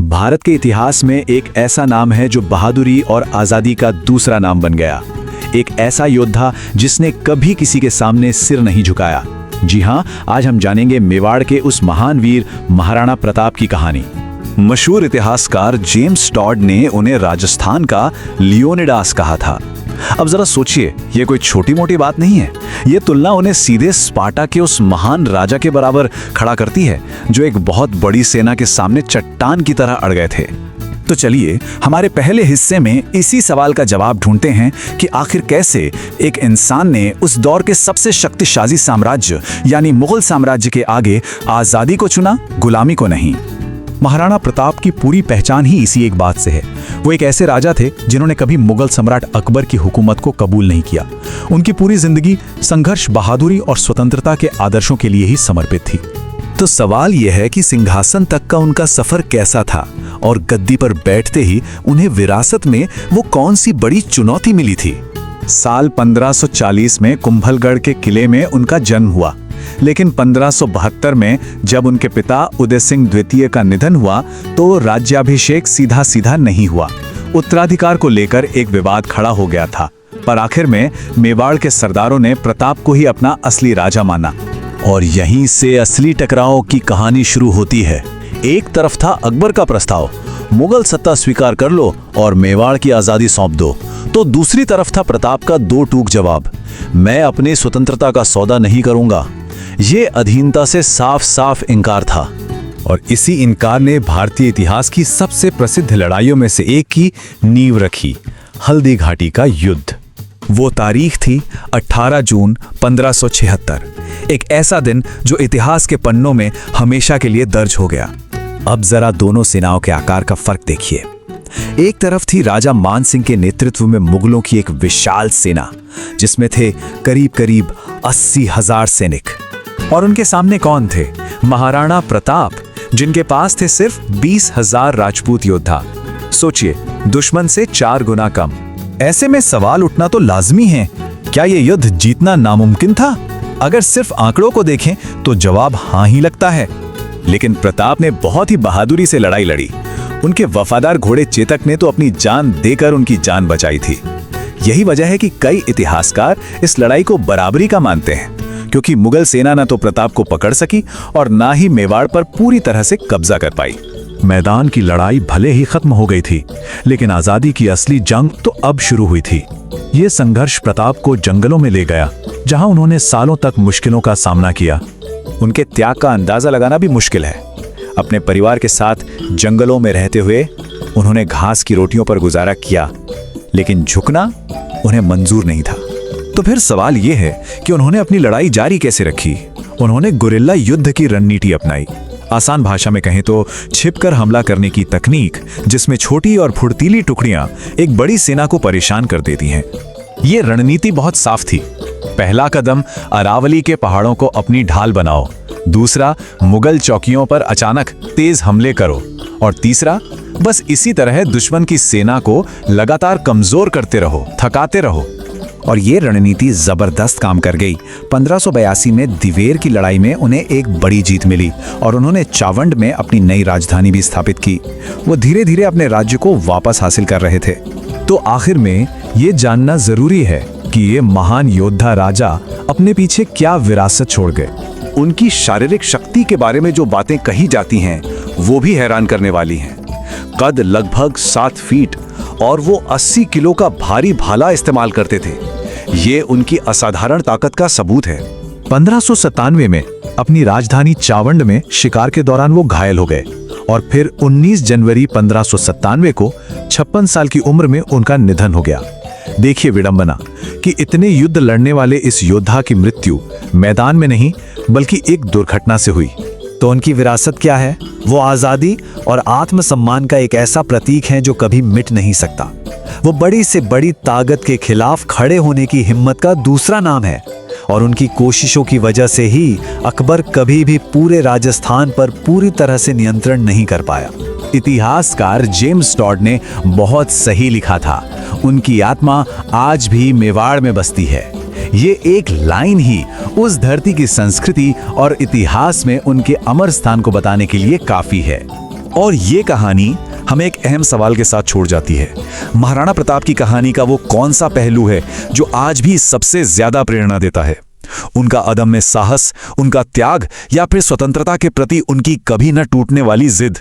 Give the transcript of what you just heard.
भारत के इतिहास में एक ऐसा नाम है जो बहादुरी और आज़ादी का दूसरा नाम बन गया। एक ऐसा योद्धा जिसने कभी किसी के सामने सिर नहीं झुकाया। जी हाँ, आज हम जानेंगे मेवाड़ के उस महान वीर महाराणा प्रताप की कहानी। मशहूर इतिहासकार जेम्स टॉड ने उन्हें राजस्थान का लियोनिडास कहा था। अब जरा सोचिए, ये कोई छोटी मोटी बात नहीं है। ये तुलना उन्हें सीधे स्पार्टा के उस महान राजा के बराबर खड़ा करती है जो एक बहुत बड़ी सेना के सामने चट्टान की तरह अड़ गए थे। तो चलिए हमारे पहले हिस्से में इसी सवाल का जवाब ढूंढते हैं कि आखिर कैसे एक इंसान ने उस दौर के सबसे शक्तिशाली साम्राज्य यानी मुगल साम्राज्य के आगे आजादी को चुना, गुलामी को नहीं। महाराणा प्रताप की पूरी पहचान ही इसी एक बात से है। वो एक ऐसे राजा थे जिन्होंने कभी मुगल सम्राट अकबर की हुकूमत को कबूल नहीं किया। उनकी पूरी जिंदगी संघर्ष, बहादुरी और स्वतंत्रता के आदर्शों के लिए ही समर्पित थी। तो सवाल यह है कि सिंहासन तक का उनका सफर कैसा था और गद्दी पर बैठते ही उन्हें विरासत में वो कौन सी बड़ी चुनौती मिली थी। साल 1540 में कुंभलगढ़ के किले में उनका जन्म हुआ, लेकिन 1572 में जब उनके पिता उदय सिंह द्वितीय का निधन हुआ तो राज्याभिषेक सीधा सीधा नहीं हुआ। उत्तराधिकार को लेकर एक विवाद खड़ा हो गया था, पर आखिर में मेवाड़ के सरदारों ने प्रताप को ही अपना असली राजा माना। और यहीं से असली टकराव की कहानी शुरू होती है। एक तरफ था अकबर का प्रस्ताव, मुगल सत्ता स्वीकार कर लो और मेवाड़ की आजादी सौंप दो, तो दूसरी तरफ था प्रताप का दो टूक जवाब, मैं अपनी स्वतंत्रता का सौदा नहीं करूंगा। ये अधीनता से साफ साफ इनकार था। और इसी इनकार ने भारतीय इतिहास की सबसे प्रसिद्ध लड़ाइयों में से एक की नींव रखी, हल्दी घाटी का युद्ध। वो तारीख थी 18 जून 1576, एक ऐसा दिन जो इतिहास के पन्नों में हमेशा के लिए दर्ज हो गया। अब जरा दोनों सेनाओं के आकार का फर्क देखिए। एक तरफ थी राजा मान सिंह के नेतृत्व में मुगलों की एक विशाल सेना, जिसमें थे करीब करीब 80,000 सैनिक। और उनके सामने कौन थे? महाराणा प्रताप, जिनके पास थे सिर्फ 20,000 राजपूत योद्धा। सोचिए, दुश्मन से 4 गुना कम। ऐसे में सवाल उठना तो लाजमी है, क्या ये युद्ध जीतना नामुमकिन था? अगर सिर्फ आंकड़ों को देखें तो जवाब हाँ ही लगता है। लेकिन प्रताप ने बहुत ही बहादुरी से लड़ाई लड़ी। उनके वफादार घोड़े चेतक ने तो अपनी जान देकर उनकी जान बचाई थी। यही वजह है कि कई इतिहासकार इस लड़ाई को बराबरी का मानते हैं, क्योंकि मुगल सेना न तो प्रताप को पकड़ सकी और ना ही मेवाड़ पर पूरी तरह से कब्जा कर पाई। मैदान की लड़ाई भले ही खत्म हो गई थी, लेकिन आजादी की असली जंग तो अब शुरू हुई थी। ये संघर्ष प्रताप को जंगलों में ले गया, जहां उन्होंने सालों तक मुश्किलों का सामना किया। उनके त्याग का अंदाजा लगाना भी मुश्किल है। अपने परिवार के साथ जंगलों में रहते हुए उन्होंने घास की रोटियों पर गुजारा किया, लेकिन झुकना उन्हें मंजूर नहीं था। तो फिर सवाल यह है कि उन्होंने अपनी लड़ाई जारी कैसे रखी? उन्होंने गुरिल्ला युद्ध की रणनीति अपनाई। आसान भाषा में कहें तो छिपकर हमला करने की तकनीक, जिसमें छोटी और फुर्तीली टुकड़ियां एक बड़ी सेना को परेशान कर देती हैं। ये रणनीति बहुत साफ थी। पहला कदम, अरावली के पहाड़ों को अपनी ढाल बनाओ। दूसरा, मुगल चौकियों पर अचानक तेज हमले करो। और तीसरा, बस इसी तरह दुश्मन की सेना को लगातार कमजोर करते रहो, थकाते रहो। और ये रणनीति जबरदस्त काम कर गई। 1582 में दिवेर की लड़ाई में उन्हें एक बड़ी जीत मिली और उन्होंने चावंड में अपनी नई राजधानी भी स्थापित की। वो धीरे धीरे अपने राज्य को वापस हासिल कर रहे थे। तो आखिर में ये जानना जरूरी है कि ये महान योद्धा राजा अपने पीछे क्या विरासत छोड़ गए। उनकी शारीरिक शक्ति के बारे में जो बातें कही जाती हैं वो भी हैरान करने वाली हैं। कद लगभग 7 फीट और वो 80 किलो का भारी भाला इस्तेमाल करते थे। ये उनकी असाधारण ताकत का सबूत है। 1597 में अपनी राजधानी चावंड में शिकार के दौरान वो घायल हो गए और फिर 19 जनवरी 1597 को 56 साल की उम्र में उनका निधन हो गया। देखिए विडंबना कि इतने युद्ध लड़ने वाले इस योद्धा की मृत्यु मैदान में नहीं बल्कि एक दुर्घटना से हुई। तो उनकी विरासत क्या है? वो आजादी और आत्मसम्मान का एक ऐसा प्रतीक है जो कभी मिट नहीं सकता। वो बड़ी से बड़ी ताकत के खिलाफ खड़े होने की हिम्मत का दूसरा नाम है। और उनकी कोशिशों की वजह से ही अकबर कभी भी पूरे राजस्थान पर पूरी तरह से नियंत्रण नहीं कर पाया। इतिहासकार जेम्स टॉड ने बहुत सही लिखा था, उनकी आत्मा आज भी मेवाड़ में बसती है। ये एक लाइन ही उस धरती की संस्कृति और इतिहास में उनके अमर स्थान को बताने के लिए काफी है। और ये कहानी हमें एक अहम सवाल के साथ छोड़ जाती है। महाराणा प्रताप की कहानी का वो कौन सा पहलू है जो आज भी सबसे ज्यादा प्रेरणा देता है? उनका अदम्य साहस, उनका त्याग, या फिर स्वतंत्रता के प्रति उनकी कभी न टूटने वाली जिद?